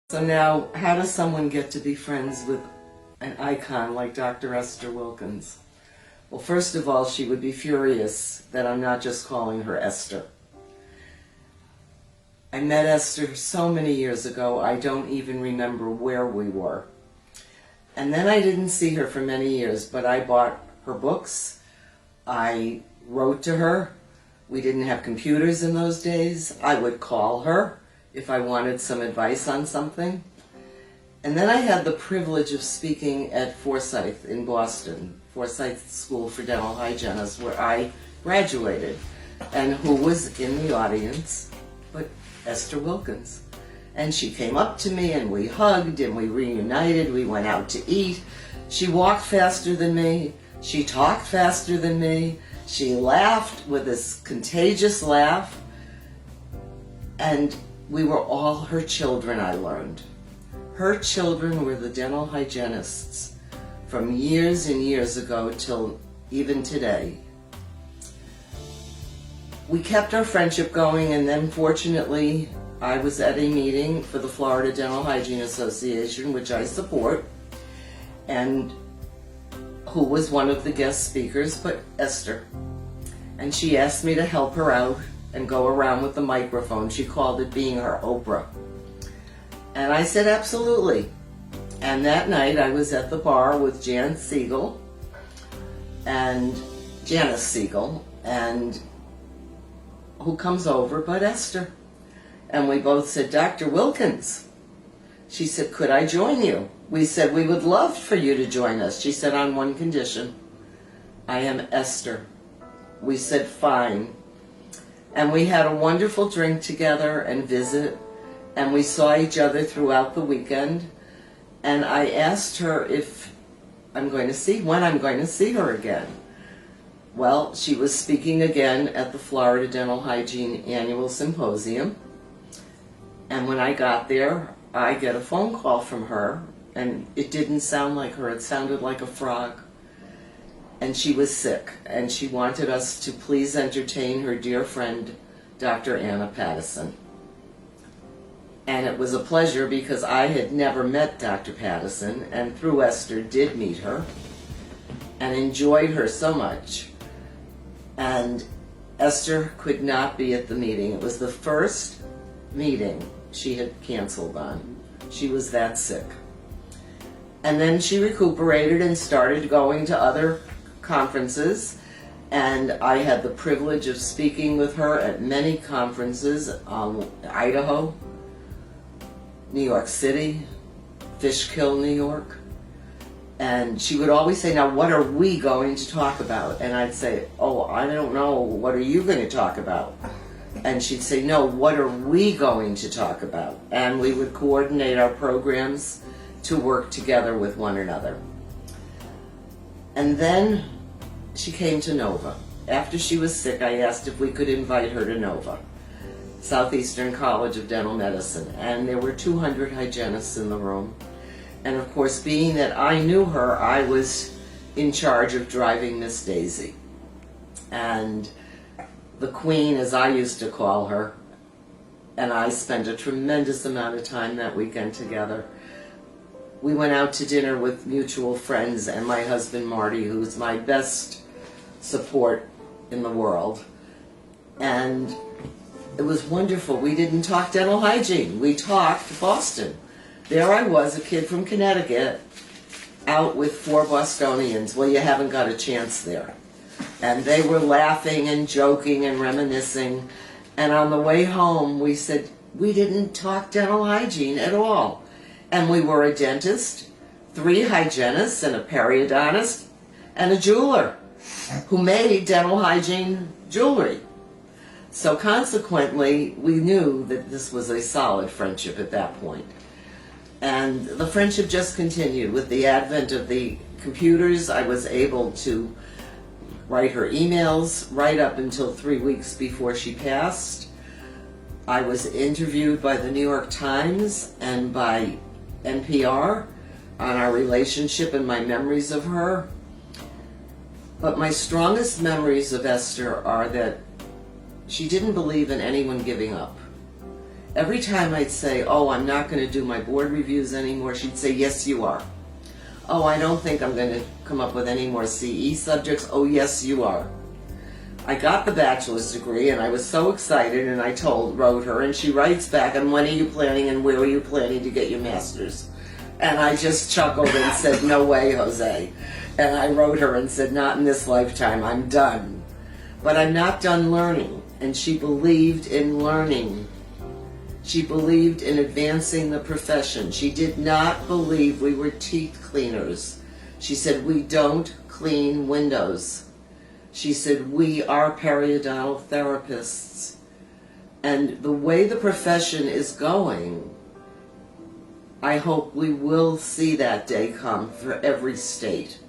So now, how does someone get to be friends with an icon like Dr. Esther Wilkins? Well, first of all, she would be furious that I'm not just calling her Esther. I met Esther so many years ago, I don't even remember where we were. And then I didn't see her for many years, but I bought her books. I wrote to her. We didn't have computers in those days. I would call her if I wanted some advice on something. And then I had the privilege of speaking at Forsyth in Boston, Forsyth School for Dental Hygienists, where I graduated. And who was in the audience but Esther Wilkins. And she came up to me and we hugged and we reunited, we went out to eat. She walked faster than me, she talked faster than me, she laughed with this contagious laugh, and we were all her children, I learned. Her children were the dental hygienists from years and years ago till even today. We kept our friendship going, and then fortunately I was at a meeting for the Florida Dental Hygiene Association, which I support, and who was one of the guest speakers but Esther. And she asked me to help her out and go around with the microphone. She called it being her Oprah. And I said, absolutely. And that night I was at the bar with Janice Siegel, and who comes over but Esther. And we both said, Dr. Wilkins. She said, could I join you? We said, we would love for you to join us. She said, on one condition. I am Esther. We said, fine. And we had a wonderful drink together and visit, and we saw each other throughout the weekend. And I asked her when I'm going to see her again. Well, she was speaking again at the Florida Dental Hygiene Annual Symposium. And when I got there, I get a phone call from her, and it didn't sound like her, it sounded like a frog. And she was sick, and she wanted us to please entertain her dear friend, Dr. Anna Pattison. And it was a pleasure because I had never met Dr. Pattison, and through Esther did meet her and enjoyed her so much. And Esther could not be at the meeting. It was the first meeting she had canceled on. She was that sick. And then she recuperated and started going to other conferences, and I had the privilege of speaking with her at many conferences, Idaho, New York City, Fishkill, New York. And she would always say, now what are we going to talk about? And I'd say, oh, I don't know, what are you going to talk about? And she'd say, no, what are we going to talk about? And we would coordinate our programs to work together with one another. And then she came to Nova. After she was sick, I asked if we could invite her to Nova, Southeastern College of Dental Medicine. And there were 200 hygienists in the room. And of course, being that I knew her, I was in charge of driving Miss Daisy. And the Queen, as I used to call her, and I spent a tremendous amount of time that weekend together. We went out to dinner with mutual friends and my husband Marty, who's my best support in the world. And it was wonderful. We didn't talk dental hygiene. We talked Boston. There I was, a kid from Connecticut, out with 4 Bostonians. Well, you haven't got a chance there. And they were laughing and joking and reminiscing. And on the way home, we said, we didn't talk dental hygiene at all. And we were a dentist, 3 hygienists, and a periodontist, and a jeweler who made dental hygiene jewelry. So consequently, we knew that this was a solid friendship at that point. And the friendship just continued. With the advent of the computers, I was able to write her emails right up until 3 weeks before she passed. I was interviewed by the New York Times and by NPR on our relationship and my memories of her. But my strongest memories of Esther are that she didn't believe in anyone giving up. every time I'd say, oh, I'm not going to do my board reviews anymore, she'd say, yes, you are. Oh, I don't think I'm going to come up with any more CE subjects. Oh, yes, you are. I got the bachelor's degree, and I was so excited, and I wrote her, and she writes back, and when are you planning and where are you planning to get your master's? And I just chuckled and said, no way, Jose. And I wrote her and said, not in this lifetime, I'm done. But I'm not done learning. And she believed in learning. She believed in advancing the profession. She did not believe we were teeth cleaners. She said, we don't clean windows. She said, we are periodontal therapists. And the way the profession is going, I hope we will see that day come for every state.